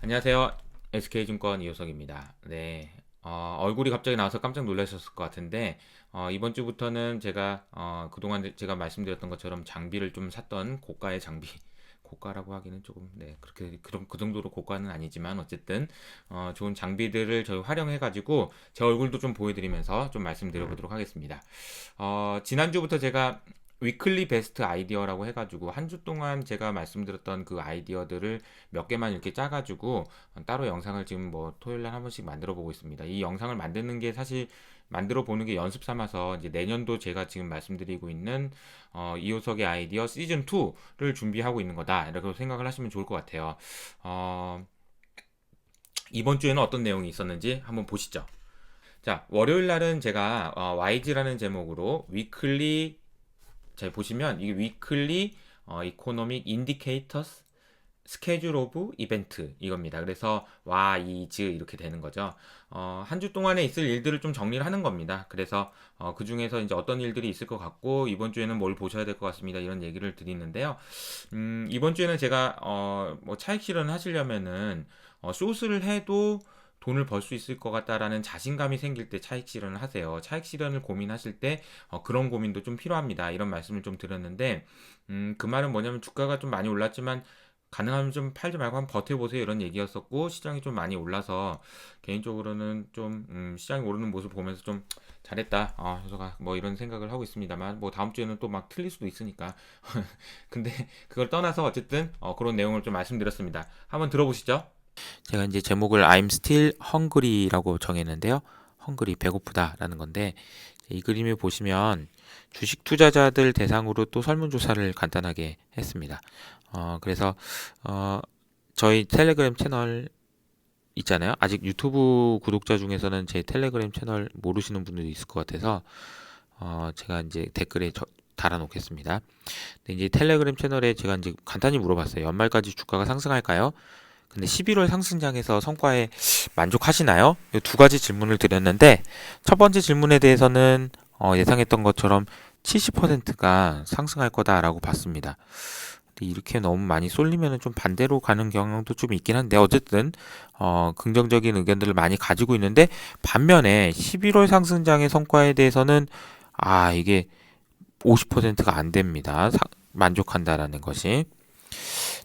안녕하세요. SK증권 이호석입니다. 네. 얼굴이 갑자기 나와서 깜짝 놀라셨을 것 같은데, 이번 주부터는 제가, 그동안 제가 말씀드렸던 것처럼 장비를 좀 샀던 고가의 장비, 고가라고 하기는 조금, 네, 그 정도로 고가는 아니지만, 어쨌든, 좋은 장비들을 저희 활용해가지고, 제 얼굴도 좀 보여드리면서 좀 말씀드려보도록 하겠습니다. 지난주부터 제가 위클리 베스트 아이디어라고 해가지고 한 주 동안 제가 말씀드렸던 그 아이디어들을 몇 개만 이렇게 짜가지고 따로 영상을 지금 뭐 토요일 날 한 번씩 만들어 보고 있습니다. 이 영상을 만드는 게 사실 만들어 보는 게 연습 삼아서 이제 내년도 제가 지금 말씀드리고 있는 이호석의 아이디어 시즌 2를 준비하고 있는 거다 이렇게 생각을 하시면 좋을 것 같아요. 어, 이번 주에는 어떤 내용이 있었는지 한번 보시죠. 자, 월요일 날은 제가 YG라는 제목으로 위클리 자 보시면 이게 위클리 이코노믹 인디케이터스 스케줄 오브 이벤트 이겁니다. 그래서 와이즈 이렇게 되는 거죠. 한 주 동안에 있을 일들을 좀 정리를 하는 겁니다. 그래서 그 중에서 이제 어떤 일들이 있을 것 같고 이번 주에는 뭘 보셔야 될 것 같습니다. 이런 얘기를 드리는데요. 이번 주에는 제가 뭐 차익 실현 하시려면은 숏을 해도 돈을 벌 수 있을 것 같다라는 자신감이 생길 때 차익 실현을 하세요. 차익 실현을 고민하실 때 그런 고민도 좀 필요합니다. 이런 말씀을 좀 드렸는데 그 말은 뭐냐면 주가가 좀 많이 올랐지만 가능하면 좀 팔지 말고 한번 버텨보세요 이런 얘기였었고 시장이 좀 많이 올라서 개인적으로는 좀 시장이 오르는 모습 보면서 좀 잘했다 효서가 뭐 이런 생각을 하고 있습니다만 뭐 다음 주에는 또 막 틀릴 수도 있으니까 근데 그걸 떠나서 어쨌든 그런 내용을 좀 말씀드렸습니다. 한번 들어보시죠. 제가 이제 제목을 I'm still hungry라고 정했는데요. 헝그리 배고프다라는 건데 이 그림을 보시면 주식 투자자들 대상으로 또 설문조사를 간단하게 했습니다. 그래서 어, 저희 텔레그램 채널 있잖아요. 아직 유튜브 구독자 중에서는 제 텔레그램 채널 모르시는 분들도 있을 것 같아서 제가 이제 댓글에 달아놓겠습니다. 근데 이제 텔레그램 채널에 제가 이제 간단히 물어봤어요. 연말까지 주가가 상승할까요? 근데 11월 상승장에서 성과에 만족하시나요? 이 두 가지 질문을 드렸는데 첫 번째 질문에 대해서는 예상했던 것처럼 70%가 상승할 거다라고 봤습니다. 근데 이렇게 너무 많이 쏠리면 좀 반대로 가는 경향도 좀 있긴 한데 어쨌든 긍정적인 의견들을 많이 가지고 있는데 반면에 11월 상승장의 성과에 대해서는 이게 50%가 안 됩니다. 만족한다라는 것이.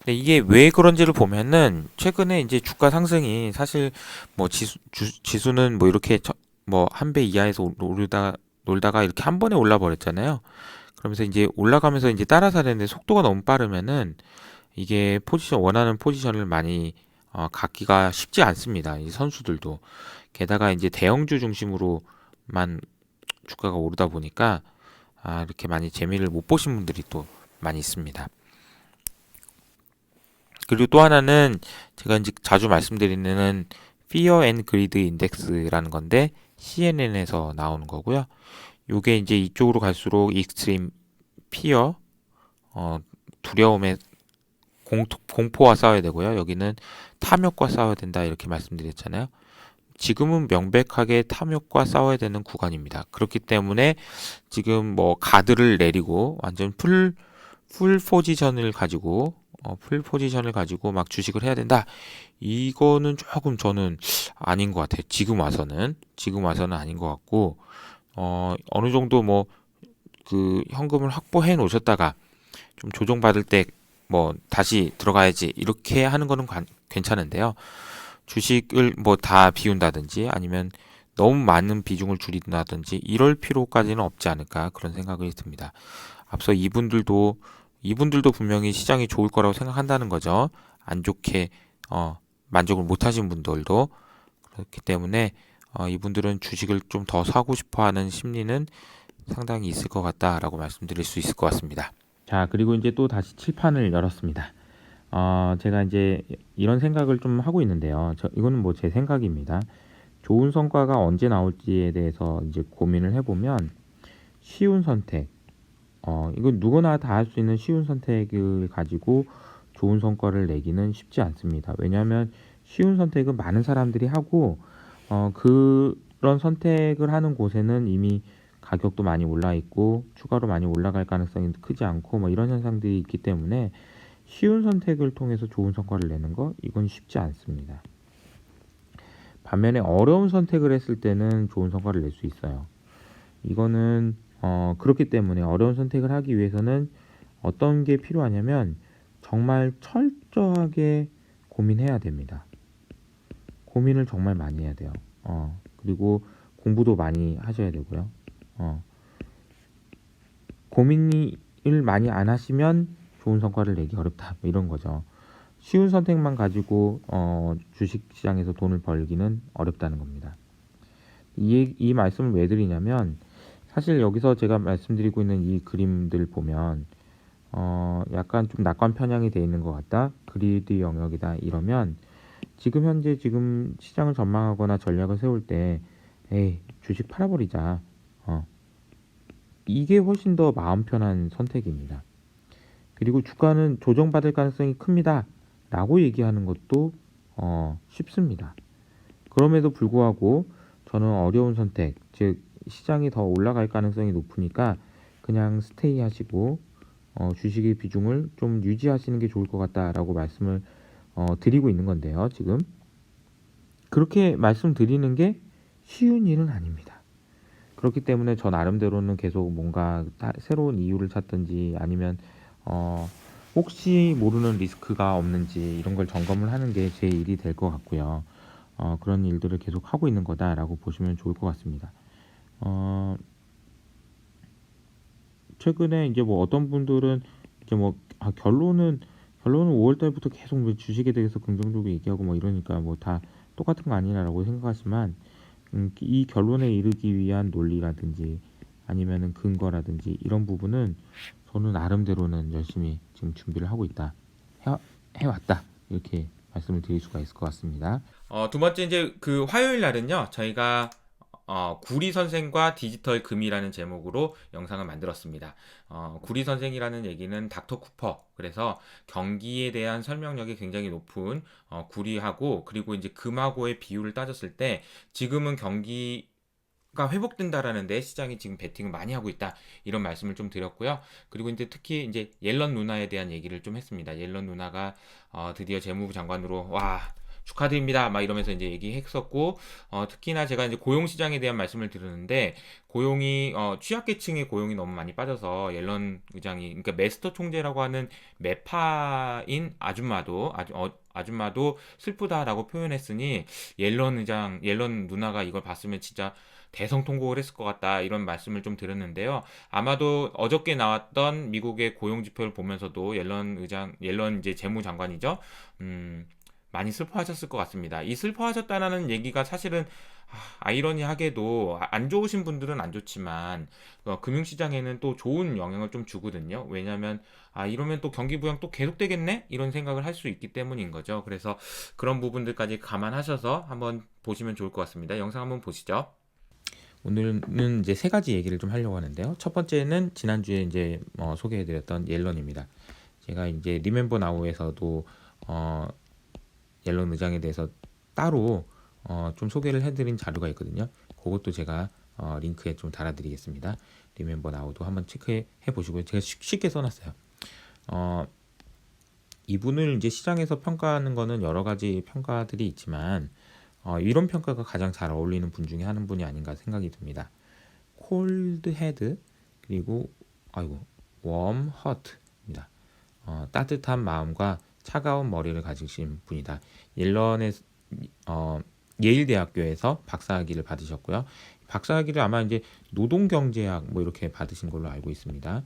근데 이게 왜 그런지를 보면은 최근에 이제 주가 상승이 사실 뭐 지수는 뭐 이렇게 뭐 한 배 이하에서 놀다가 이렇게 한 번에 올라 버렸잖아요. 그러면서 이제 올라가면서 이제 따라서 되는데 속도가 너무 빠르면은 이게 원하는 포지션을 많이 갖기가 쉽지 않습니다. 이 선수들도. 게다가 이제 대형주 중심으로만 주가가 오르다 보니까 이렇게 많이 재미를 못 보신 분들이 또 많이 있습니다. 그리고 또 하나는 제가 이제 자주 말씀드리는 Fear and Greed Index라는 건데 CNN에서 나오는 거고요. 요게 이제 이쪽으로 갈수록 익스트림 피어, 두려움에 공포와 싸워야 되고요. 여기는 탐욕과 싸워야 된다 이렇게 말씀드렸잖아요. 지금은 명백하게 탐욕과 싸워야 되는 구간입니다. 그렇기 때문에 지금 뭐 가드를 내리고 완전 풀 포지션을 가지고 막 주식을 해야 된다. 이거는 조금 저는 아닌 것 같아요. 지금 와서는 아닌 것 같고 어느 정도 뭐 그 현금을 확보해 놓으셨다가 좀 조정받을 때 뭐 다시 들어가야지 이렇게 하는 거는 괜찮은데요. 주식을 뭐 다 비운다든지 아니면 너무 많은 비중을 줄인다든지 이럴 필요까지는 없지 않을까 그런 생각이 듭니다. 앞서 이분들도 분명히 시장이 좋을 거라고 생각한다는 거죠. 안 좋게 만족을 못 하신 분들도 그렇기 때문에 이분들은 주식을 좀 더 사고 싶어 하는 심리는 상당히 있을 것 같다라고 말씀드릴 수 있을 것 같습니다. 자, 그리고 이제 또 다시 칠판을 열었습니다. 제가 이제 이런 생각을 좀 하고 있는데요. 이거는 뭐 제 생각입니다. 좋은 성과가 언제 나올지에 대해서 이제 고민을 해보면 쉬운 선택, 이건 누구나 다 할 수 있는 쉬운 선택을 가지고 좋은 성과를 내기는 쉽지 않습니다. 왜냐하면 쉬운 선택은 많은 사람들이 하고, 그런 선택을 하는 곳에는 이미 가격도 많이 올라 있고, 추가로 많이 올라갈 가능성이 크지 않고, 뭐 이런 현상들이 있기 때문에 쉬운 선택을 통해서 좋은 성과를 내는 거 이건 쉽지 않습니다. 반면에 어려운 선택을 했을 때는 좋은 성과를 낼 수 있어요. 이거는 그렇기 때문에 어려운 선택을 하기 위해서는 어떤 게 필요하냐면 정말 철저하게 고민해야 됩니다. 고민을 정말 많이 해야 돼요. 그리고 공부도 많이 하셔야 되고요. 고민을 많이 안 하시면 좋은 성과를 내기 어렵다. 뭐 이런 거죠. 쉬운 선택만 가지고 주식시장에서 돈을 벌기는 어렵다는 겁니다. 이 말씀을 왜 드리냐면 사실 여기서 제가 말씀드리고 있는 이 그림들 보면 약간 좀 낙관 편향이 돼 있는 것 같다. 그리드 영역이다. 이러면 지금 현재 지금 시장을 전망하거나 전략을 세울 때 에이 주식 팔아버리자. 이게 훨씬 더 마음 편한 선택입니다. 그리고 주가는 조정받을 가능성이 큽니다. 라고 얘기하는 것도 쉽습니다. 그럼에도 불구하고 저는 어려운 선택, 즉 시장이 더 올라갈 가능성이 높으니까 그냥 스테이 하시고 주식의 비중을 좀 유지하시는 게 좋을 것 같다라고 말씀을 드리고 있는 건데요. 지금 그렇게 말씀드리는 게 쉬운 일은 아닙니다. 그렇기 때문에 저 나름대로는 계속 뭔가 새로운 이유를 찾든지 아니면 혹시 모르는 리스크가 없는지 이런 걸 점검을 하는 게 제 일이 될 것 같고요. 그런 일들을 계속 하고 있는 거다라고 보시면 좋을 것 같습니다. 최근에 이제 뭐 어떤 분들은 이제 뭐 결론은 5월 달부터 계속 뭐 주식에 대해서 긍정적으로 얘기하고 뭐 이러니까 뭐 다 똑같은 거 아니냐라고 생각하지만 이 결론에 이르기 위한 논리라든지 아니면은 근거라든지 이런 부분은 저는 나름대로는 열심히 지금 준비를 하고 있다. 해왔다. 이렇게 말씀을 드릴 수가 있을 것 같습니다. 두 번째 이제 그 화요일 날은요, 저희가 구리 선생과 디지털 금이라는 제목으로 영상을 만들었습니다. 구리 선생이라는 얘기는 닥터 쿠퍼. 그래서 경기에 대한 설명력이 굉장히 높은 구리하고 그리고 이제 금하고의 비율을 따졌을 때 지금은 경기가 회복된다라는데 시장이 지금 베팅을 많이 하고 있다 이런 말씀을 좀 드렸고요. 그리고 이제 특히 이제 옐런 누나에 대한 얘기를 좀 했습니다. 옐런 누나가 드디어 재무부 장관으로 와 축하드립니다. 막 이러면서 이제 얘기했었고, 특히나 제가 이제 고용 시장에 대한 말씀을 드렸는데, 고용이, 취약계층의 고용이 너무 많이 빠져서 옐런 의장이, 그러니까 메스터 총재라고 하는 매파인 아줌마도 슬프다라고 표현했으니, 옐런 누나가 이걸 봤으면 진짜 대성통곡을 했을 것 같다 이런 말씀을 좀 드렸는데요. 아마도 어저께 나왔던 미국의 고용 지표를 보면서도 옐런 이제 재무장관이죠. 많이 슬퍼하셨을 것 같습니다. 이 슬퍼하셨다라는 얘기가 사실은 아이러니하게도 안 좋으신 분들은 안 좋지만 금융시장에는 또 좋은 영향을 좀 주거든요. 왜냐하면 이러면 또 경기 부양 또 계속되겠네? 이런 생각을 할 수 있기 때문인 거죠. 그래서 그런 부분들까지 감안하셔서 한번 보시면 좋을 것 같습니다. 영상 한번 보시죠. 오늘은 이제 세 가지 얘기를 좀 하려고 하는데요. 첫 번째는 지난주에 이제 소개해드렸던 옐런입니다. 제가 이제 리멤버 나우에서도 옐런 의장에 대해서 따로 좀 소개를 해드린 자료가 있거든요. 그것도 제가 링크에 좀 달아드리겠습니다. 리멤버 나우도 한번 체크해 보시고요. 제가 쉽게 써놨어요. 이분을 이제 시장에서 평가하는 거는 여러 가지 평가들이 있지만 이런 평가가 가장 잘 어울리는 분 중에 한 분이 아닌가 생각이 듭니다. 콜드 헤드 그리고 웜 허트입니다. 따뜻한 마음과 차가운 머리를 가지신 분이다. 옐런의 예일 대학교에서 박사학위를 받으셨고요. 박사학위를 아마 이제 노동경제학 뭐 이렇게 받으신 걸로 알고 있습니다.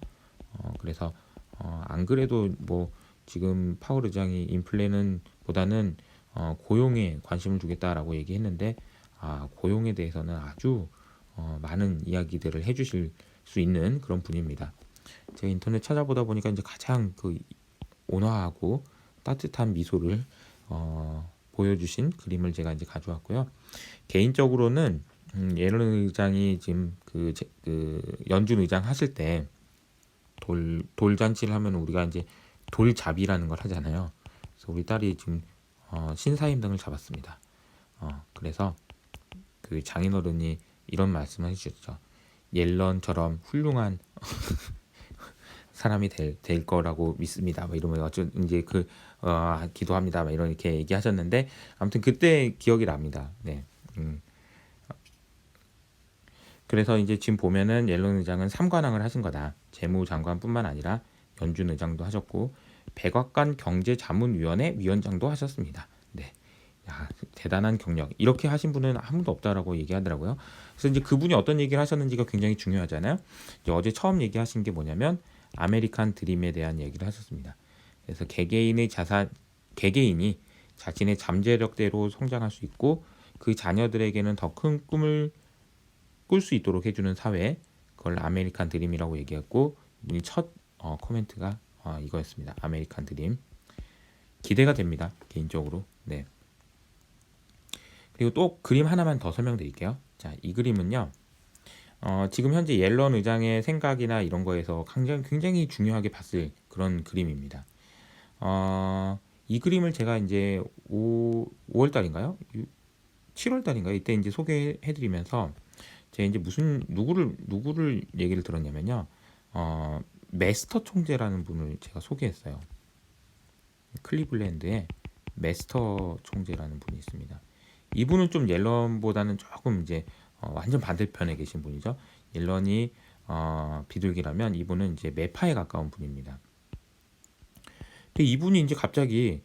그래서 안 그래도 뭐 지금 파월 의장이 인플레는 보다는 고용에 관심을 두겠다라고 얘기했는데 고용에 대해서는 아주 많은 이야기들을 해주실 수 있는 그런 분입니다. 제가 인터넷 찾아보다 보니까 이제 가장 그 온화하고 따뜻한 미소를 보여주신 그림을 제가 이제 가져왔고요. 개인적으로는 예런 의장이 지금 그 연준 의장 하실 때 돌잔치를 하면 우리가 이제 돌잡이라는 걸 하잖아요. 그래서 우리 딸이 지금 신사임당을 잡았습니다. 그래서 그 장인어른이 이런 말씀을 해주셨죠. 옐런처럼 훌륭한 사람이 될 거라고 믿습니다. 뭐 이러면 어쩌 이제 기도합니다. 막 이렇게 얘기하셨는데 아무튼 그때 기억이 납니다. 네. 그래서 이제 지금 보면은 옐런 의장은 3관왕을 하신 거다. 재무장관뿐만 아니라 연준 의장도 하셨고 백악관 경제자문위원회 위원장도 하셨습니다. 네. 야, 대단한 경력. 이렇게 하신 분은 아무도 없다라고 얘기하더라고요. 그래서 이제 그분이 어떤 얘기를 하셨는지가 굉장히 중요하잖아요. 이제 어제 처음 얘기하신 게 뭐냐면 아메리칸 드림에 대한 얘기를 하셨습니다. 그래서 개개인이 자신의 잠재력대로 성장할 수 있고 그 자녀들에게는 더 큰 꿈을 꿀 수 있도록 해주는 사회, 그걸 아메리칸 드림이라고 얘기했고 이 첫 코멘트가 이거였습니다. 아메리칸 드림. 기대가 됩니다. 개인적으로. 네. 그리고 또 그림 하나만 더 설명드릴게요. 자, 이 그림은요. 지금 현재 옐런 의장의 생각이나 이런 거에서 굉장히 중요하게 봤을 그런 그림입니다. 이 그림을 제가 이제 5월 달인가요? 7월 달인가요? 이때 이제 소개해드리면서 제가 이제 누구를 얘기를 들었냐면요. 메스터 총재라는 분을 제가 소개했어요. 클리블랜드에 메스터 총재라는 분이 있습니다. 이분은 좀 옐런보다는 조금 이제 완전 반대편에 계신 분이죠. 옐런이 비둘기라면 이분은 이제 매파에 가까운 분입니다. 근데 이분이 이제 갑자기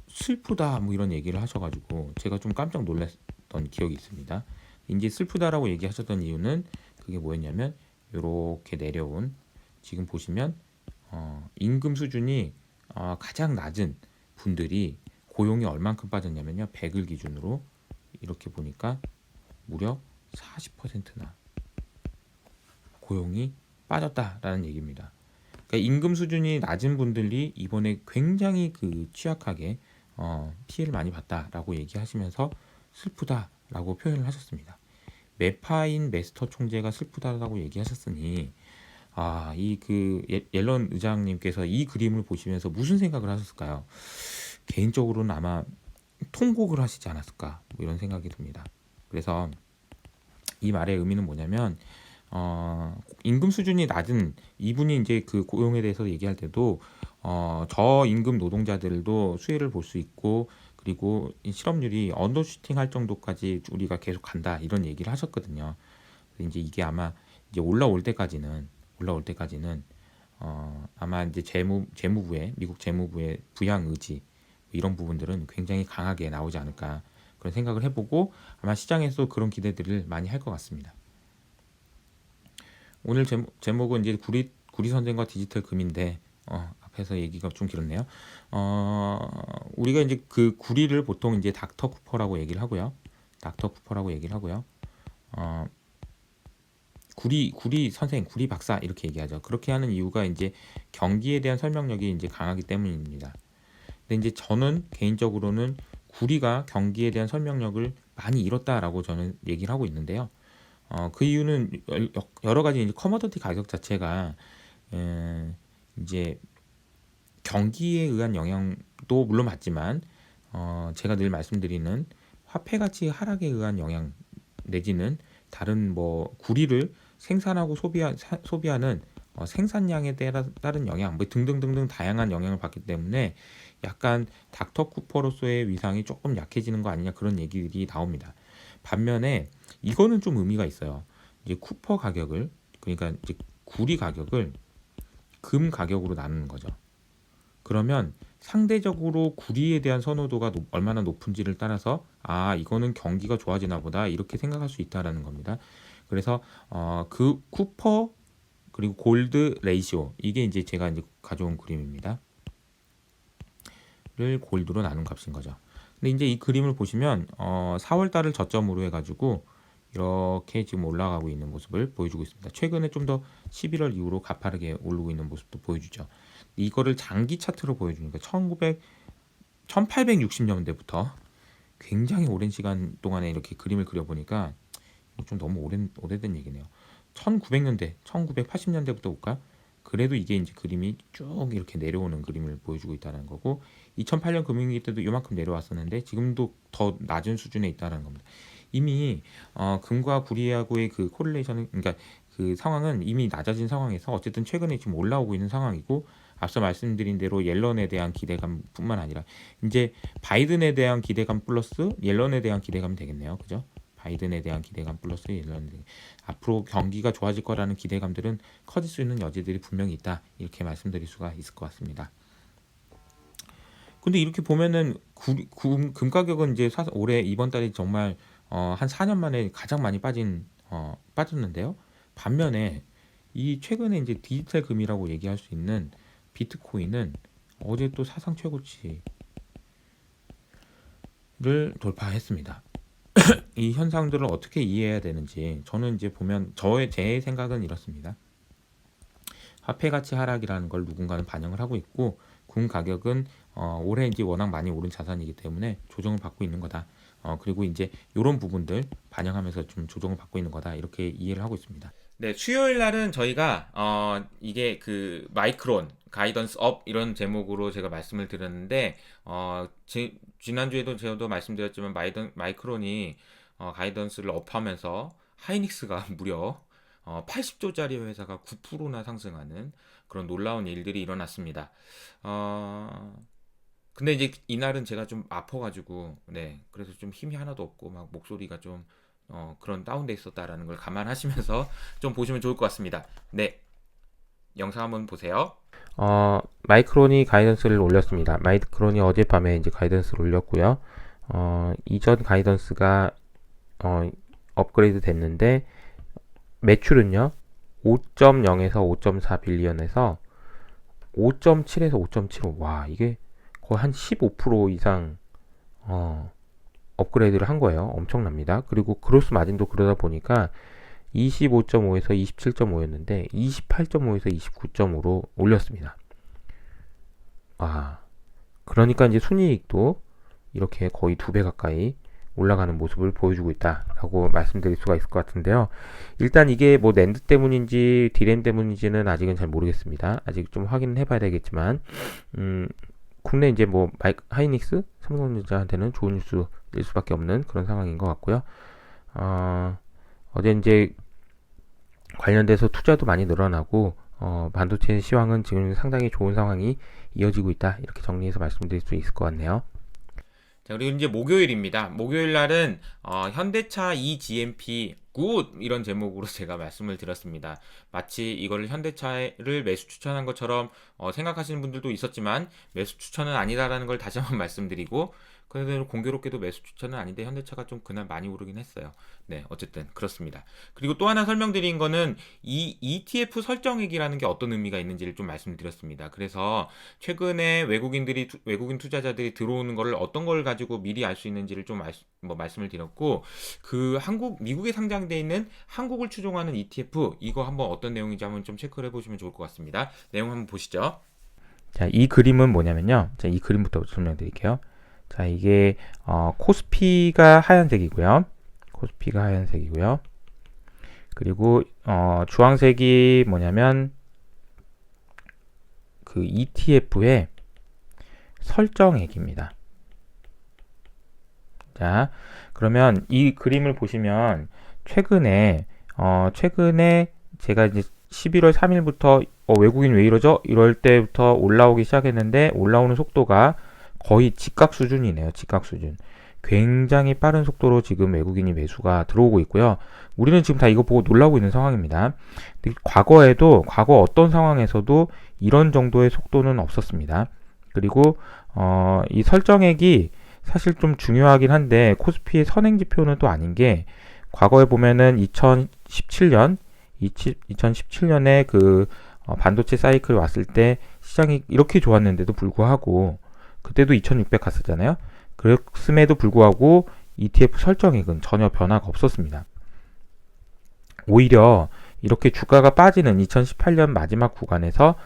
슬프다 뭐 이런 얘기를 하셔가지고 제가 좀 깜짝 놀랐던 기억이 있습니다. 이제 슬프다라고 얘기하셨던 이유는 그게 뭐였냐면 이렇게 내려온 지금 보시면 임금 수준이 가장 낮은 분들이 고용이 얼만큼 빠졌냐면요. 100을 기준으로 이렇게 보니까 무려 40%나 고용이 빠졌다라는 얘기입니다. 그러니까 임금 수준이 낮은 분들이 이번에 굉장히 취약하게 피해를 많이 봤다라고 얘기하시면서 슬프다라고 표현을 하셨습니다. 매파인 메스터 총재가 슬프다라고 얘기하셨으니 옐런 의장님께서 이 그림을 보시면서 무슨 생각을 하셨을까요? 개인적으로는 아마 통곡을 하시지 않았을까 뭐 이런 생각이 듭니다. 그래서 이 말의 의미는 뭐냐면 임금 수준이 낮은 이분이 이제 그 고용에 대해서 얘기할 때도 저임금 노동자들도 수혜를 볼 수 있고 그리고 이 실업률이 언더슈팅 할 정도까지 우리가 계속 간다 이런 얘기를 하셨거든요. 이제 이게 아마 이제 올라올 때까지는 아마 이제 미국 재무부의 부양 의지 이런 부분들은 굉장히 강하게 나오지 않을까 그런 생각을 해보고 아마 시장에서 그런 기대들을 많이 할 것 같습니다. 오늘 제목은 이제 구리 선생과 디지털 금인데 앞에서 얘기가 좀 길었네요. 우리가 이제 그 구리를 보통 이제 닥터 쿠퍼라고 얘기를 하고요. 구리 선생, 구리 박사 이렇게 얘기하죠. 그렇게 하는 이유가 이제 경기에 대한 설명력이 이제 강하기 때문입니다. 근데 이제 저는 개인적으로는 구리가 경기에 대한 설명력을 많이 잃었다라고 저는 얘기를 하고 있는데요. 그 이유는 여러 가지 이제 커머더티 가격 자체가 이제 경기에 의한 영향도 물론 맞지만 제가 늘 말씀드리는 화폐 가치 하락에 의한 영향 내지는 다른 뭐 구리를 생산하고 소비하는 생산량에 따른 영향 뭐 등등등등 다양한 영향을 받기 때문에 약간 닥터 쿠퍼로서의 위상이 조금 약해지는 거 아니냐 그런 얘기들이 나옵니다. 반면에 이거는 좀 의미가 있어요. 이제 쿠퍼 가격을 그러니까 이제 구리 가격을 금 가격으로 나누는 거죠. 그러면 상대적으로 구리에 대한 선호도가 얼마나 높은지를 따라서 이거는 경기가 좋아지나 보다 이렇게 생각할 수 있다라는 겁니다. 그래서 그 쿠퍼 그리고 골드 레이시오 이게 이제 제가 이제 가져온 그림입니다. 를 골드로 나눈 값인 거죠. 근데 이제 이 그림을 보시면 4월 달을 저점으로 해가지고 이렇게 지금 올라가고 있는 모습을 보여주고 있습니다. 최근에 좀 더 11월 이후로 가파르게 오르고 있는 모습도 보여주죠. 이거를 장기 차트로 보여주니까 1860년대부터 굉장히 오랜 시간 동안에 이렇게 그림을 그려보니까 좀 너무 오래된 얘기네요. 1900년대, 1980년대부터 볼까요? 그래도 이게 이제 그림이 쭉 이렇게 내려오는 그림을 보여주고 있다는 거고 2008년 금융위기 때도 이만큼 내려왔었는데 지금도 더 낮은 수준에 있다는 겁니다. 이미 금과 구리하고의 그 코릴레이션은 그러니까 그 상황은 이미 낮아진 상황에서 어쨌든 최근에 지금 올라오고 있는 상황이고, 앞서 말씀드린 대로 옐런에 대한 기대감뿐만 아니라 이제 바이든에 대한 기대감 플러스 옐런에 대한 기대감이 되겠네요. 그죠? 바이든에 대한 기대감 플러스 옐런, 앞으로 경기가 좋아질 거라는 기대감들은 커질 수 있는 여지들이 분명히 있다, 이렇게 말씀드릴 수가 있을 것 같습니다. 근데 이렇게 보면은 금 가격은 이제 올해 이번 달이 정말 한 4년 만에 가장 많이 빠졌는데요. 반면에 이 최근에 이제 디지털 금이라고 얘기할 수 있는 비트코인은 어제 또 사상 최고치를 돌파했습니다. 이 현상들을 어떻게 이해해야 되는지, 저는 이제 보면 제 생각은 이렇습니다. 화폐 가치 하락이라는 걸 누군가는 반영을 하고 있고, 금 가격은 올해 이제 워낙 많이 오른 자산이기 때문에 조정을 받고 있는 거다. 그리고 이제 이런 부분들 반영하면서 좀 조정을 받고 있는 거다, 이렇게 이해를 하고 있습니다. 네, 수요일 날은 저희가 이게 그 마이크론 가이던스 업 이런 제목으로 제가 말씀을 드렸는데, 지난주에도 제가 말씀드렸지만 마이크론이 가이던스를 업하면서 하이닉스가 무려 80조짜리 회사가 9%나 상승하는 그런 놀라운 일들이 일어났습니다. 근데 이제 이날은 제가 좀 아파가지고, 네, 그래서 좀 힘이 하나도 없고 막 목소리가 좀 그런 다운돼 있었다라는 걸 감안하시면서 좀 보시면 좋을 것 같습니다. 네, 영상 한번 보세요. 마이크론이 가이던스를 올렸습니다. 마이크론이 어젯밤에 이제 가이던스를 올렸고요. 이전 가이던스가 업그레이드 됐는데, 매출은요 5.0에서 5.4 빌리언에서 5.7에서 5.75, 와, 이게 거의 한 15% 이상 업그레이드를 한 거예요. 엄청납니다. 그리고 그로스 마진도 그러다 보니까 25.5에서 27.5였는데 28.5에서 29.5로 올렸습니다. 그러니까 이제 순이익도 이렇게 거의 2배 가까이 올라가는 모습을 보여주고 있다라고 말씀드릴 수가 있을 것 같은데요. 일단 이게 뭐 낸드 때문인지 디램 때문인지는 아직은 잘 모르겠습니다. 아직 좀 확인을 해봐야 되겠지만, 국내 이제 뭐 하이닉스, 삼성전자한테는 좋은 뉴스일 수밖에 없는 그런 상황인 것 같고요. 어제 이제 관련돼서 투자도 많이 늘어나고, 반도체 시황은 지금 상당히 좋은 상황이 이어지고 있다, 이렇게 정리해서 말씀드릴 수 있을 것 같네요. 자, 그리고 이제 목요일입니다. 목요일 날은 현대차 eGMP 굿 이런 제목으로 제가 말씀을 드렸습니다. 마치 이거를 현대차를 매수 추천한 것처럼 생각하시는 분들도 있었지만, 매수 추천은 아니다라는 걸 다시 한번 말씀드리고, 그래도 공교롭게도 매수 추천은 아닌데 현대차가 좀 그날 많이 오르긴 했어요. 네, 어쨌든 그렇습니다. 그리고 또 하나 설명드린 거는 이 ETF 설정액이라는 게 어떤 의미가 있는지를 좀 말씀드렸습니다. 그래서 최근에 외국인 투자자들이 들어오는 거를 어떤 걸 가지고 미리 알 수 있는지를 좀 말씀을 드렸고, 그 미국에 상장돼 있는 한국을 추종하는 ETF, 이거 한번 어떤 내용인지 한번 좀 체크를 해보시면 좋을 것 같습니다. 내용 한번 보시죠. 자, 이 그림은 뭐냐면요. 자, 이 그림부터 설명드릴게요. 자, 이게 코스피가 하얀색이고요. 코스피가 하얀색이고요. 그리고 주황색이 뭐냐면 그 ETF의 설정액입니다. 자, 그러면 이 그림을 보시면 최근에 제가 이제 11월 3일부터 외국인 왜 이러죠? 이럴 때부터 올라오기 시작했는데, 올라오는 속도가 거의 직각 수준이네요. 직각 수준. 굉장히 빠른 속도로 지금 외국인이 매수가 들어오고 있고요. 우리는 지금 다 이거 보고 놀라고 있는 상황입니다. 과거 어떤 상황에서도 이런 정도의 속도는 없었습니다. 그리고 이 설정액이 사실 좀 중요하긴 한데, 코스피의 선행 지표는 또 아닌 게, 과거에 보면은 2017년에 그 반도체 사이클 왔을 때 시장이 이렇게 좋았는데도 불구하고, 그때도 2600 갔었잖아요. 그랬음에도 불구하고 ETF 설정액은 전혀 변화가 없었습니다. 오히려 이렇게 주가가 빠지는 2018년 마지막 구간에서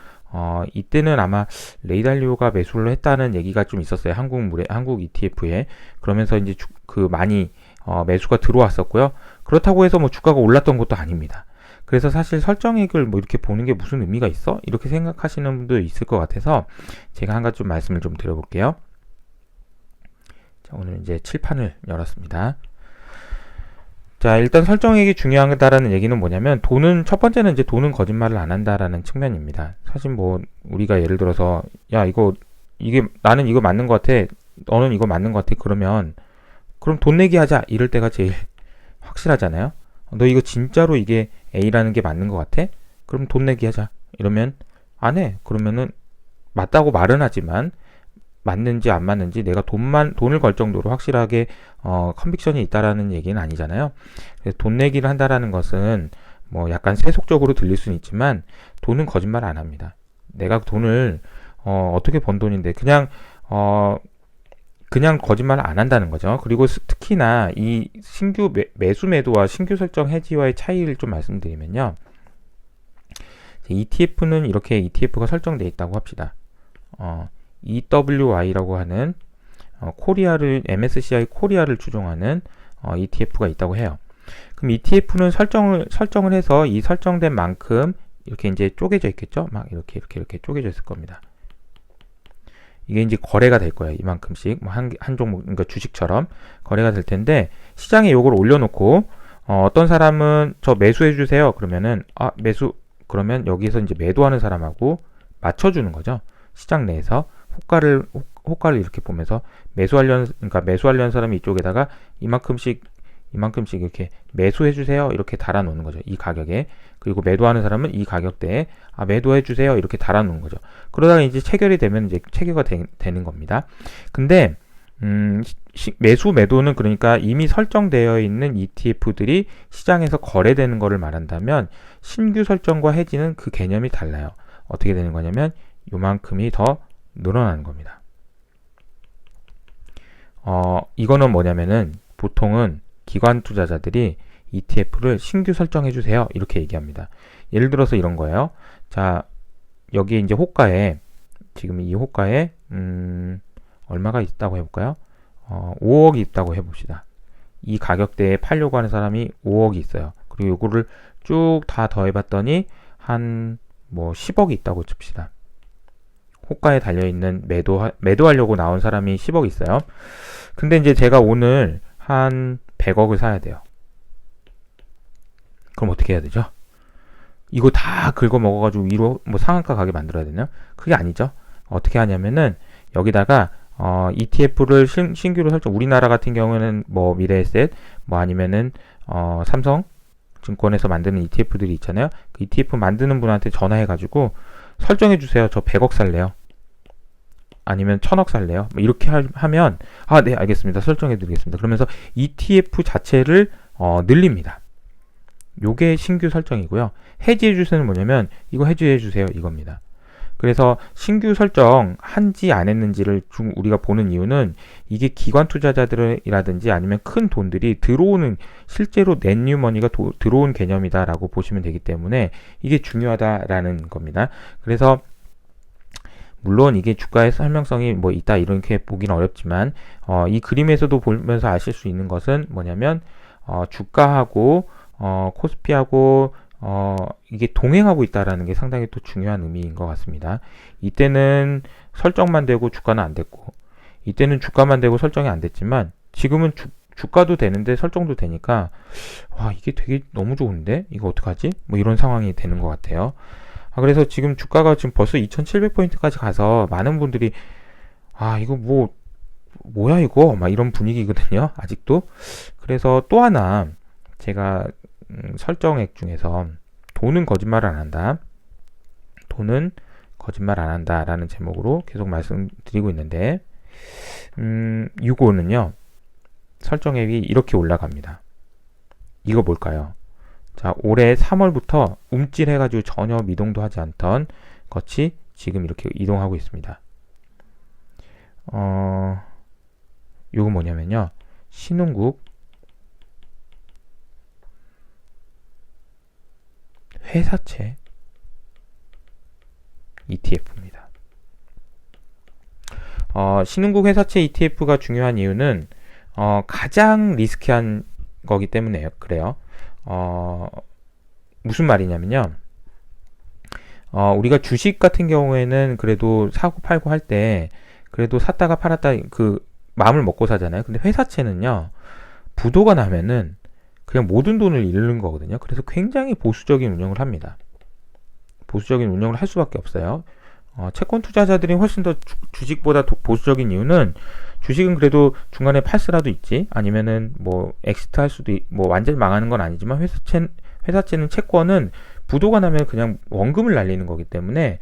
이때는 아마 레이달리오가 매수를 했다는 얘기가 좀 있었어요. 한국 ETF에. 그러면서 이제 많이 매수가 들어왔었고요. 그렇다고 해서 뭐 주가가 올랐던 것도 아닙니다. 그래서 사실 설정액을 뭐 이렇게 보는 게 무슨 의미가 있어? 이렇게 생각하시는 분도 있을 것 같아서 제가 한 가지 좀 말씀을 좀 드려볼게요. 자, 오늘 이제 칠판을 열었습니다. 자, 일단 설정액이 중요하다라는 얘기는 뭐냐면 돈은 첫 번째는 이제 돈은 거짓말을 안 한다라는 측면입니다. 사실 뭐 우리가 예를 들어서 야 이게 나는 이거 맞는 것 같아, 너는 이거 맞는 것 같아, 그러면 그럼 돈 내기 하자 이럴 때가 제일 확실하잖아요. 너 이거 진짜로 이게 A라는 게 맞는 것 같아? 그럼 돈 내기 하자 이러면 안 해. 그러면은 맞다고 말은 하지만 맞는지 안 맞는지 내가 돈을 걸 정도로 확실하게 컨빅션이 있다라는 얘기는 아니잖아요. 그래서 돈 내기를 한다라는 것은 뭐 약간 세속적으로 들릴 수는 있지만 돈은 거짓말 안 합니다. 내가 돈을 어떻게 번 돈인데 그냥 거짓말을 안 한다는 거죠. 그리고 특히나 이 신규 매수 매도와 신규 설정 해지와의 차이를 좀 말씀드리면요. ETF는 이렇게 ETF가 설정되어 있다고 합시다. EWY라고 하는 MSCI 코리아를 추종하는 ETF가 있다고 해요. 그럼 ETF는 설정을 해서 이 설정된 만큼 이렇게 이제 쪼개져 있겠죠? 막 이렇게 쪼개져 있을 겁니다. 이게 이제 거래가 될 거예요. 이만큼씩 한 종목, 그러니까 주식처럼 거래가 될 텐데 시장에 요걸 올려놓고 어떤 사람은 저 매수해 주세요. 그러면은 매수, 그러면 여기서 이제 매도하는 사람하고 맞춰주는 거죠. 시장 내에서 호가를 이렇게 보면서 매수하려는 사람이 이쪽에다가 이만큼씩 이렇게 매수해 주세요. 이렇게 달아 놓는 거죠. 이 가격에. 그리고 매도하는 사람은 이 가격대에 매도해 주세요. 이렇게 달아 놓는 거죠. 그러다가 이제 체결이 되면 이제 체결가 되는 겁니다. 근데 매도는 그러니까 이미 설정되어 있는 ETF들이 시장에서 거래되는 것을 말한다면 신규 설정과 해지는 그 개념이 달라요. 어떻게 되는 거냐면 요만큼이 더 늘어나는 겁니다. 이거는 뭐냐면은 보통은 기관 투자자들이 ETF를 신규 설정해 주세요. 이렇게 얘기합니다. 예를 들어서 이런 거예요. 자, 여기 이제 호가에 지금 이 호가에 얼마가 있다고 해볼까요? 5억이 있다고 해봅시다. 이 가격대에 팔려고 하는 사람이 5억이 있어요. 그리고 요거를 쭉 다 더해봤더니 한 뭐 10억이 있다고 칩시다. 호가에 달려있는 매도하려고 나온 사람이 10억 있어요. 근데 이제 제가 오늘 한 100억을 사야 돼요. 그럼 어떻게 해야 되죠? 이거 다 긁어 먹어가지고 위로 뭐 상한가 가게 만들어야 되나요? 그게 아니죠. 어떻게 하냐면은 여기다가 ETF를 신규로 설정, 우리나라 같은 경우에는 뭐 미래에셋, 뭐 아니면은 삼성 증권에서 만드는 ETF들이 있잖아요. 그 ETF 만드는 분한테 전화해가지고 설정해 주세요. 저 100억 살래요. 아니면 1000억 살래요. 뭐 이렇게 하면 네, 알겠습니다. 설정해 드리겠습니다. 그러면서 ETF 자체를 늘립니다. 요게 신규 설정이고요. 해지해 주세요는 뭐냐면 이거 해지해 주세요 이겁니다. 그래서 신규 설정 한지 안 했는지를 우리가 보는 이유는 이게 기관 투자자들이라든지 아니면 큰 돈들이 들어오는, 실제로 넷뉴머니가 들어온 개념이다라고 보시면 되기 때문에 이게 중요하다라는 겁니다. 그래서 물론 이게 주가의 설명성이 뭐 있다 이렇게 보기는 어렵지만 이 그림에서도 보면서 아실 수 있는 것은 뭐냐면 주가하고 코스피하고 이게 동행하고 있다라는 게 상당히 또 중요한 의미인 것 같습니다. 이때는 설정만 되고 주가는 안 됐고, 이때는 주가만 되고 설정이 안 됐지만 지금은 주가도 되는데 설정도 되니까 이게 되게 너무 좋은데 이거 어떡하지? 뭐 이런 상황이 되는 것 같아요. 그래서 지금 주가가 지금 벌써 2700포인트까지 가서 많은 분들이 이거 뭐야 이거 막 이런 분위기거든요. 아직도. 그래서 또 하나 제가 설정액 중에서 돈은 거짓말 안 한다. 돈은 거짓말 안 한다 라는 제목으로 계속 말씀드리고 있는데 이거는요 설정액이 이렇게 올라갑니다. 이거 뭘까요? 자, 올해 3월부터 움찔해가지고 전혀 미동도 하지 않던 것이 지금 이렇게 이동하고 있습니다. 요거 뭐냐면요 신흥국 회사채 ETF입니다. 신흥국 회사채 ETF가 중요한 이유는 가장 리스키한 거기 때문에 그래요. 무슨 말이냐면요. 우리가 주식 같은 경우에는 그래도 사고 팔고 할 때 그래도 샀다가 팔았다 그 마음을 먹고 사잖아요. 근데 회사채는요. 부도가 나면은 그냥 모든 돈을 잃는 거거든요. 그래서 굉장히 보수적인 운영을 합니다. 보수적인 운영을 할 수밖에 없어요. 채권 투자자들이 훨씬 더 주식보다 보수적인 이유는 주식은 그래도 중간에 팔스라도 있지, 아니면은 뭐 엑시트 할 수도 뭐 완전히 망하는 건 아니지만 회사채는 채권은 부도가 나면 그냥 원금을 날리는 거기 때문에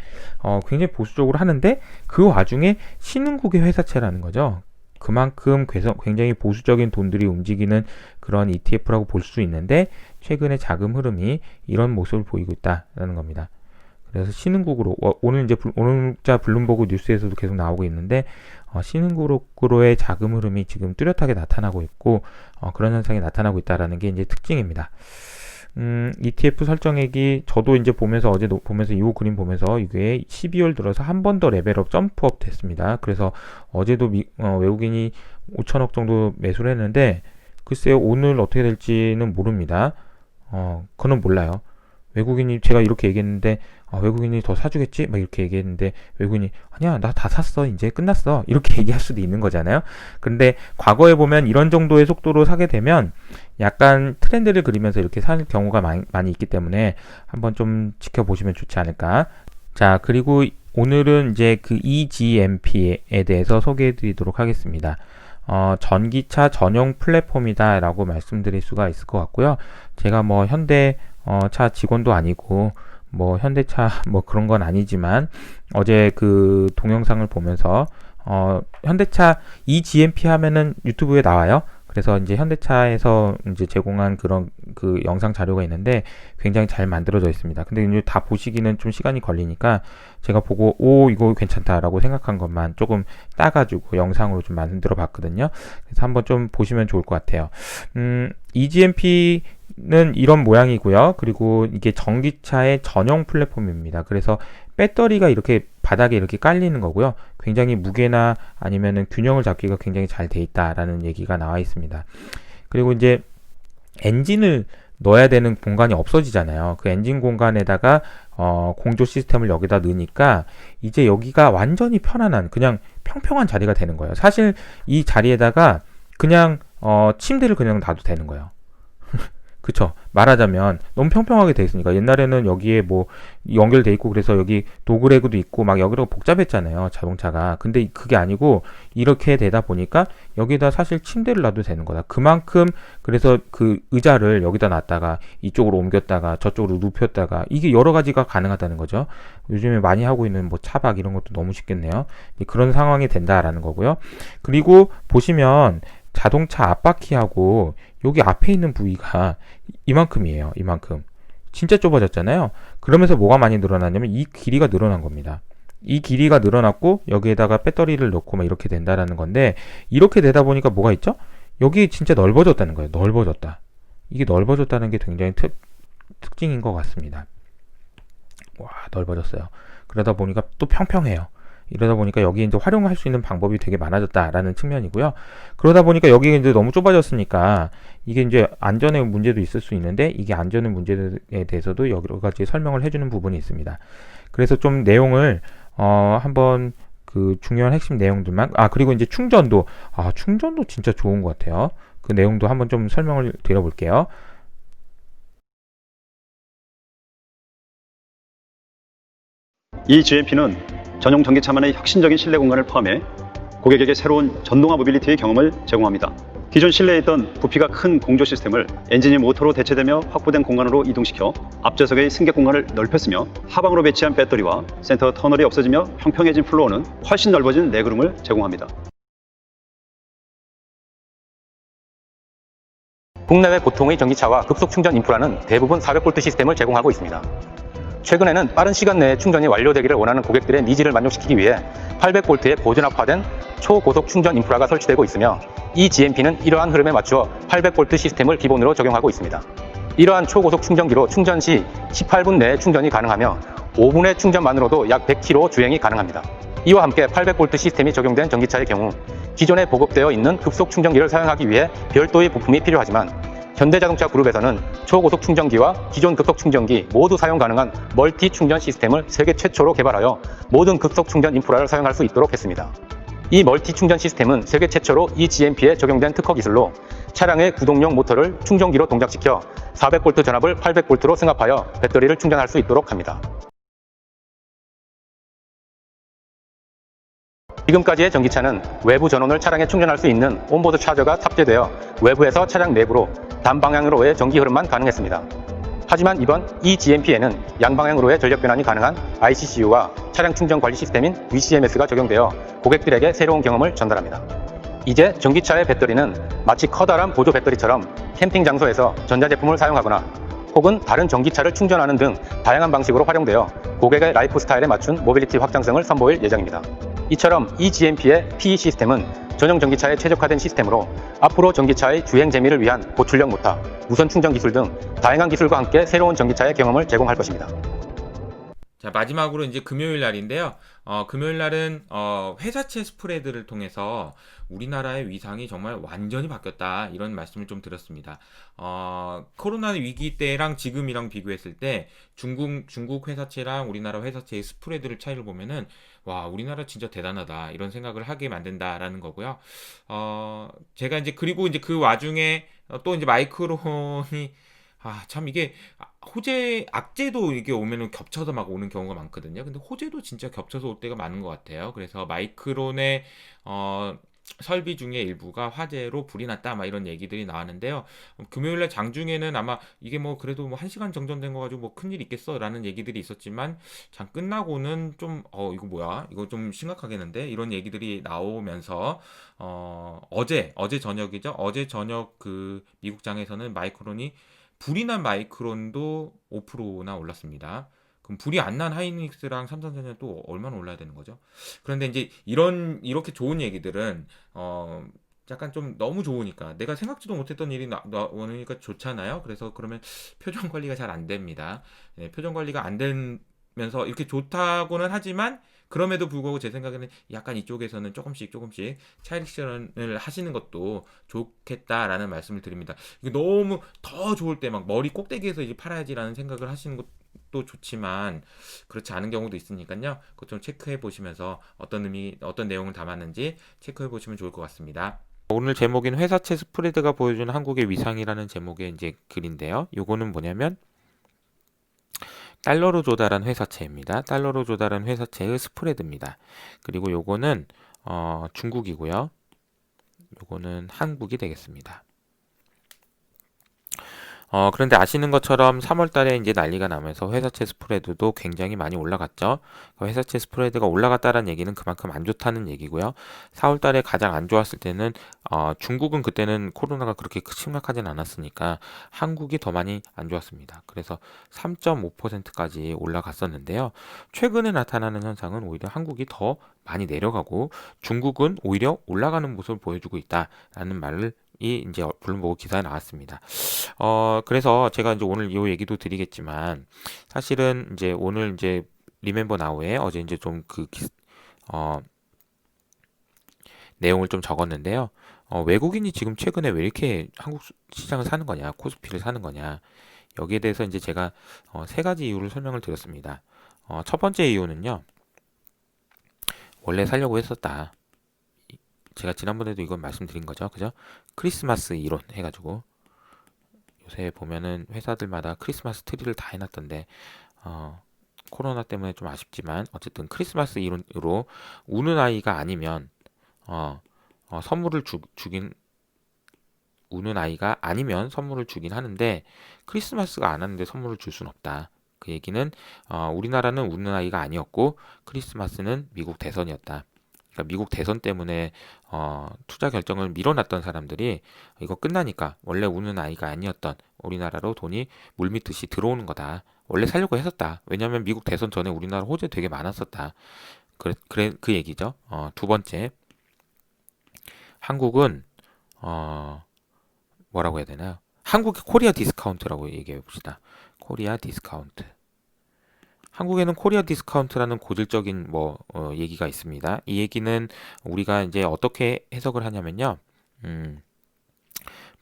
굉장히 보수적으로 하는데, 그 와중에 신흥국의 회사채라는 거죠. 그만큼 굉장히 보수적인 돈들이 움직이는 그런 ETF라고 볼 수 있는데, 최근에 자금 흐름이 이런 모습을 보이고 있다라는 겁니다. 그래서 신흥국으로 오늘 이제 오늘자 블룸버그 뉴스에서도 계속 나오고 있는데, 신흥국으로의 자금 흐름이 지금 뚜렷하게 나타나고 있고, 그런 현상이 나타나고 있다라는 게 이제 특징입니다. ETF 설정액이 저도 이제 보면서 어제 보면서 이 그림 보면서 이게 12월 들어서 한 번 더 레벨업 점프업 됐습니다. 그래서 어제도 외국인이 5천억 정도 매수를 했는데, 글쎄요 오늘 어떻게 될지는 모릅니다. 그건 몰라요. 외국인이 제가 이렇게 얘기했는데 외국인이 더 사주겠지? 막 이렇게 얘기했는데 외국인이 아니야 나 다 샀어 이제 끝났어 이렇게 얘기할 수도 있는 거잖아요. 근데 과거에 보면 이런 정도의 속도로 사게 되면 약간 트렌드를 그리면서 이렇게 살 경우가 많이 있기 때문에 한번 좀 지켜보시면 좋지 않을까. 자, 그리고 오늘은 이제 그 eGMP에 대해서 소개해 드리도록 하겠습니다. 전기차 전용 플랫폼이다 라고 말씀드릴 수가 있을 것 같고요. 제가 뭐 현대 차 직원도 아니고 뭐 현대차 뭐 그런 건 아니지만 어제 그 동영상을 보면서 현대차 eGMP 하면은 유튜브에 나와요. 그래서 이제 현대차에서 이제 제공한 그런 그 영상 자료가 있는데 굉장히 잘 만들어져 있습니다. 근데 이제 다 보시기는 좀 시간이 걸리니까 제가 보고 이거 괜찮다라고 생각한 것만 조금 따가지고 영상으로 좀 만들어 봤거든요. 그래서 한번 좀 보시면 좋을 것 같아요. eGMP는 이런 모양이고요. 그리고 이게 전기차의 전용 플랫폼입니다. 그래서 배터리가 이렇게 바닥에 이렇게 깔리는 거고요. 굉장히 무게나 아니면은 균형을 잡기가 굉장히 잘 돼 있다라는 얘기가 나와 있습니다. 그리고 이제 엔진을 넣어야 되는 공간이 없어지잖아요. 그 엔진 공간에다가 공조 시스템을 여기다 넣으니까 이제 여기가 완전히 편안한 그냥 평평한 자리가 되는 거예요. 사실 이 자리에다가 그냥 침대를 그냥 놔도 되는 거예요. 그쵸. 말하자면 너무 평평하게 돼 있으니까. 옛날에는 여기에 뭐 연결돼 있고 그래서 여기 도그레그도 있고 막 여기로 복잡했잖아요, 자동차가. 근데 그게 아니고 이렇게 되다 보니까 여기다 사실 침대를 놔도 되는 거다. 그만큼 그래서 그 의자를 여기다 놨다가 이쪽으로 옮겼다가 저쪽으로 눕혔다가 이게 여러 가지가 가능하다는 거죠. 요즘에 많이 하고 있는 뭐 차박 이런 것도 너무 쉽겠네요. 그런 상황이 된다라는 거고요. 그리고 보시면 자동차 앞바퀴하고 여기 앞에 있는 부위가 이만큼이에요. 이만큼. 진짜 좁아졌잖아요. 그러면서 뭐가 많이 늘어났냐면 이 길이가 늘어난 겁니다. 이 길이가 늘어났고 여기에다가 배터리를 넣고 막 이렇게 된다라는 건데, 이렇게 되다 보니까 뭐가 있죠? 여기 진짜 넓어졌다는 거예요. 넓어졌다. 이게 넓어졌다는 게 굉장히 특징인 것 같습니다. 와, 넓어졌어요. 그러다 보니까 또 평평해요. 이러다 보니까 여기 이제 활용할 수 있는 방법이 되게 많아졌다라는 측면이고요. 그러다 보니까 여기 이제 너무 좁아졌으니까 이게 이제 안전의 문제도 있을 수 있는데, 이게 안전의 문제에 대해서도 여러 가지 설명을 해주는 부분이 있습니다. 그래서 좀 내용을 한번 그 중요한 핵심 내용들만, 그리고 이제 충전도 진짜 좋은 것 같아요. 그 내용도 한번 좀 설명을 드려볼게요. 이 GMP는 전용 전기차만의 혁신적인 실내 공간을 포함해 고객에게 새로운 전동화 모빌리티의 경험을 제공합니다. 기존 실내에 있던 부피가 큰 공조 시스템을 엔진이 모터로 대체되며 확보된 공간으로 이동시켜 앞좌석의 승객 공간을 넓혔으며, 하방으로 배치한 배터리와 센터 터널이 없어지며 평평해진 플로어는 훨씬 넓어진 레그룸을 제공합니다. 국내외 보통의 전기차와 급속 충전 인프라는 대부분 400V 시스템을 제공하고 있습니다. 최근에는 빠른 시간 내에 충전이 완료되기를 원하는 고객들의 니즈를 만족시키기 위해 800V의 고전압화된 초고속 충전 인프라가 설치되고 있으며, 이 GMP는 이러한 흐름에 맞추어 800V 시스템을 기본으로 적용하고 있습니다. 이러한 초고속 충전기로 충전 시 18분 내에 충전이 가능하며 5분의 충전만으로도 약 100km 주행이 가능합니다. 이와 함께 800V 시스템이 적용된 전기차의 경우 기존에 보급되어 있는 급속 충전기를 사용하기 위해 별도의 부품이 필요하지만, 현대자동차 그룹에서는 초고속 충전기와 기존 급속 충전기 모두 사용 가능한 멀티 충전 시스템을 세계 최초로 개발하여 모든 급속 충전 인프라를 사용할 수 있도록 했습니다. 이 멀티 충전 시스템은 세계 최초로 eGMP에 적용된 특허 기술로 차량의 구동용 모터를 충전기로 동작시켜 400V 전압을 800V로 승합하여 배터리를 충전할 수 있도록 합니다. 지금까지의 전기차는 외부 전원을 차량에 충전할 수 있는 온보드 차저가 탑재되어 외부에서 차량 내부로 단방향으로의 전기 흐름만 가능했습니다. 하지만 이번 eGMP에는 양방향으로의 전력 변환이 가능한 ICCU와 차량 충전 관리 시스템인 VCMS가 적용되어 고객들에게 새로운 경험을 전달합니다. 이제 전기차의 배터리는 마치 커다란 보조 배터리처럼 캠핑 장소에서 전자제품을 사용하거나 혹은 다른 전기차를 충전하는 등 다양한 방식으로 활용되어 고객의 라이프 스타일에 맞춘 모빌리티 확장성을 선보일 예정입니다. 이처럼 eGMP의 PE 시스템은 전용 전기차에 최적화된 시스템으로 앞으로 전기차의 주행 재미를 위한 고출력 모터, 무선 충전 기술 등 다양한 기술과 함께 새로운 전기차의 경험을 제공할 것입니다. 자, 마지막으로 이제 금요일 날인데요. 금요일 날은 회사채 스프레드를 통해서 우리나라의 위상이 정말 완전히 바뀌었다. 이런 말씀을 좀 드렸습니다. 코로나 위기 때랑 지금이랑 비교했을 때 중국 회사채랑 우리나라 회사채의 스프레드를 차이를 보면은 와, 우리나라 진짜 대단하다. 이런 생각을 하게 만든다라는 거고요. 제가 이제 그리고 이제 그 와중에 또 이제 마이크론이 참 이게 악재도 이게 오면은 겹쳐서 막 오는 경우가 많거든요. 근데 호재도 진짜 겹쳐서 올 때가 많은 것 같아요. 그래서 마이크론의 설비 중에 일부가 화재로 불이 났다 막 이런 얘기들이 나왔는데요. 금요일날 장중에는 아마 이게 뭐 그래도 뭐 1시간 정전된 거 가지고 뭐 큰일 있겠어 라는 얘기들이 있었지만 장 끝나고는 좀 이거 뭐야 이거 좀 심각하겠는데 이런 얘기들이 나오면서 어제 저녁이죠. 어제 저녁 그 미국장에서는 마이크론이 불이 난 마이크론도 5%나 올랐습니다. 그럼 불이 안 난 하이닉스랑 삼성전자는 또 얼마나 올라야 되는 거죠? 그런데 이제 이렇게 좋은 얘기들은 약간 좀 너무 좋으니까 내가 생각지도 못했던 일이 나오니까 좋잖아요. 그래서 그러면 표정 관리가 잘 안 됩니다. 네, 표정 관리가 안 되면서 이렇게 좋다고는 하지만 그럼에도 불구하고 제 생각에는 약간 이쪽에서는 조금씩 차익 실현을 하시는 것도 좋겠다라는 말씀을 드립니다. 이게 너무 더 좋을 때 막 머리 꼭대기에서 이제 팔아야지라는 생각을 하시는 것도 좋지만 그렇지 않은 경우도 있으니까요. 그것 좀 체크해 보시면서 어떤 내용을 담았는지 체크해 보시면 좋을 것 같습니다. 오늘 제목인 회사채 스프레드가 보여주는 한국의 위상이라는 제목의 이제 글인데요. 요거는 뭐냐면 달러로 조달한 회사채입니다. 달러로 조달한 회사채의 스프레드입니다. 그리고 요거는 중국이고요. 요거는 한국이 되겠습니다. 그런데 아시는 것처럼 3월 달에 이제 난리가 나면서 회사채 스프레드도 굉장히 많이 올라갔죠. 회사채 스프레드가 올라갔다는 얘기는 그만큼 안 좋다는 얘기고요. 4월 달에 가장 안 좋았을 때는 중국은 그때는 코로나가 그렇게 심각하진 않았으니까 한국이 더 많이 안 좋았습니다. 그래서 3.5%까지 올라갔었는데요. 최근에 나타나는 현상은 오히려 한국이 더 많이 내려가고 중국은 오히려 올라가는 모습을 보여주고 있다라는 말을 이제 블룸버그 기사에 나왔습니다. 그래서 제가 이제 오늘 이 얘기도 드리겠지만 사실은 이제 오늘 이제 리멤버 나우에 어제 이제 좀 내용을 좀 적었는데요. 외국인이 지금 최근에 왜 이렇게 한국 시장을 사는 거냐, 코스피를 사는 거냐. 여기에 대해서 이제 제가 세 가지 이유를 설명을 드렸습니다. 첫 번째 이유는요. 원래 살려고 했었다. 제가 지난번에도 이건 말씀드린 거죠. 그죠? 크리스마스 이론 해가지고 요새 보면은 회사들마다 크리스마스 트리를 다 해놨던데 코로나 때문에 좀 아쉽지만 어쨌든 크리스마스 이론으로 우는 아이가 아니면 선물을 주긴 우는 아이가 아니면 선물을 주긴 하는데 크리스마스가 안 왔는데 선물을 줄 수는 없다. 그 얘기는 우리나라는 우는 아이가 아니었고 크리스마스는 미국 대선이었다. 그러니까 미국 대선 때문에 투자 결정을 미뤄놨던 사람들이 이거 끝나니까 원래 우는 아이가 아니었던 우리나라로 돈이 물밀듯이 들어오는 거다. 원래 살려고 했었다. 왜냐하면 미국 대선 전에 우리나라 호재 되게 많았었다. 그 얘기죠. 두 번째, 한국은 뭐라고 해야 되나요? 한국의 코리아 디스카운트라고 얘기해 봅시다. 코리아 디스카운트. 한국에는 코리아 디스카운트라는 고질적인 얘기가 있습니다. 이 얘기는 우리가 이제 어떻게 해석을 하냐면요.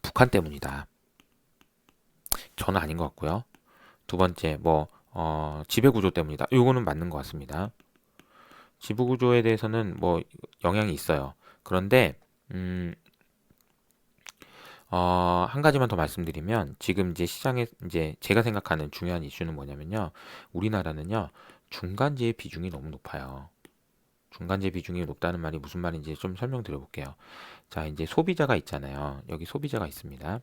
북한 때문이다. 저는 아닌 것 같고요. 두 번째, 지배구조 때문이다. 이거는 맞는 것 같습니다. 지배구조에 대해서는 영향이 있어요. 그런데 한 가지만 더 말씀드리면 지금 이제 시장에 이제 제가 생각하는 중요한 이슈는 뭐냐면요. 우리나라는요. 중간재의 비중이 너무 높아요. 중간재 비중이 높다는 말이 무슨 말인지 좀 설명드려 볼게요. 자, 이제 소비자가 있잖아요. 여기 소비자가 있습니다.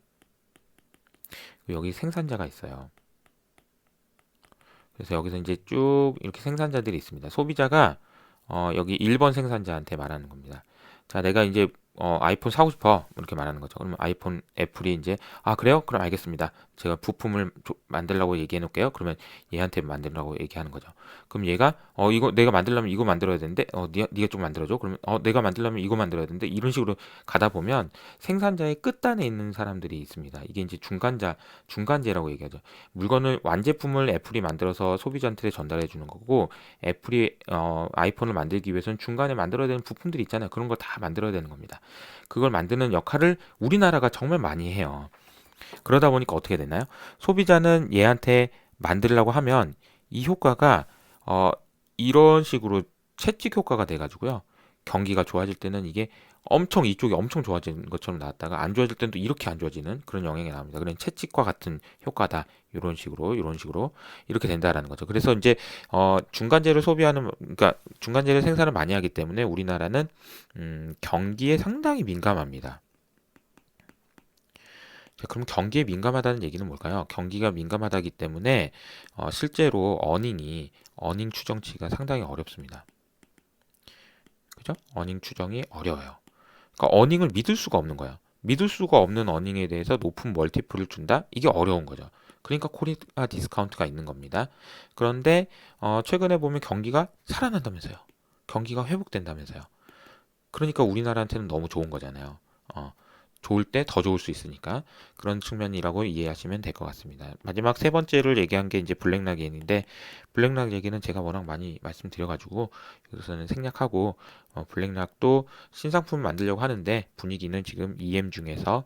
여기 생산자가 있어요. 그래서 여기서 이제 쭉 이렇게 생산자들이 있습니다. 소비자가 여기 1번 생산자한테 말하는 겁니다. 자, 내가 이제 아이폰 사고 싶어 이렇게 말하는 거죠. 그러면 아이폰 애플이 이제 그래요? 그럼 알겠습니다. 제가 부품을 만들라고 얘기해 놓을게요. 그러면 얘한테 만들라고 얘기하는 거죠. 그럼 얘가 이거 내가 만들려면 이거 만들어야 되는데 네가 좀 만들어줘. 그러면 내가 만들려면 이거 만들어야 되는데 이런 식으로 가다 보면 생산자의 끝단에 있는 사람들이 있습니다. 이게 이제 중간재라고 얘기하죠. 물건을 완제품을 애플이 만들어서 소비자한테 전달해 주는 거고 애플이 아이폰을 만들기 위해서는 중간에 만들어야 되는 부품들이 있잖아요. 그런 걸 다 만들어야 되는 겁니다. 그걸 만드는 역할을 우리나라가 정말 많이 해요. 그러다 보니까 어떻게 되나요? 소비자는 얘한테 만들려고 하면 이 효과가 이런 식으로 채찍 효과가 돼가지고요. 경기가 좋아질 때는 이게 이쪽이 엄청 좋아지는 것처럼 나왔다가 안 좋아질 때는 또 이렇게 안 좋아지는 그런 영향이 나옵니다. 그런 채찍과 같은 효과다. 이런 식으로 이렇게 된다라는 거죠. 그래서 이제 중간재를 그러니까 중간재를 생산을 많이 하기 때문에 우리나라는 경기에 상당히 민감합니다. 자, 그럼 경기에 민감하다는 얘기는 뭘까요? 경기가 민감하다기 때문에 실제로 어닝 추정치가 상당히 어렵습니다. 그죠? 어닝 추정이 어려워요. 그러니까 어닝을 믿을 수가 없는 거야. 믿을 수가 없는 어닝에 대해서 높은 멀티플을 준다? 이게 어려운 거죠. 그러니까 코리아 디스카운트가 있는 겁니다. 그런데 최근에 보면 경기가 살아난다면서요. 경기가 회복된다면서요. 그러니까 우리나라한테는 너무 좋은 거잖아요. 좋을 때 더 좋을 수 있으니까 그런 측면이라고 이해하시면 될 것 같습니다. 마지막 세 번째를 얘기한 게 이제 블랙락인인데 블랙락 얘기는 제가 워낙 많이 말씀드려가지고 여기서는 생략하고 블랙락도 신상품 만들려고 하는데 분위기는 지금 EM 중에서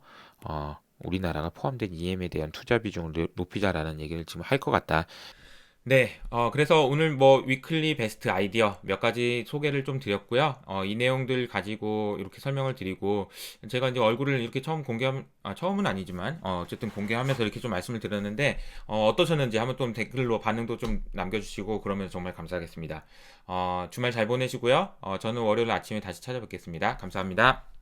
우리나라가 포함된 EM에 대한 투자 비중을 높이자라는 얘기를 지금 할 것 같다. 네, 그래서 오늘 뭐 위클리 베스트 아이디어 몇 가지 소개를 좀 드렸고요. 이 내용들 가지고 이렇게 설명을 드리고 제가 이제 얼굴을 이렇게 처음은 아니지만 어쨌든 공개하면서 이렇게 좀 말씀을 드렸는데 어떠셨는지 한번 좀 댓글로 반응도 좀 남겨주시고 그러면 정말 감사하겠습니다. 주말 잘 보내시고요. 저는 월요일 아침에 다시 찾아뵙겠습니다. 감사합니다.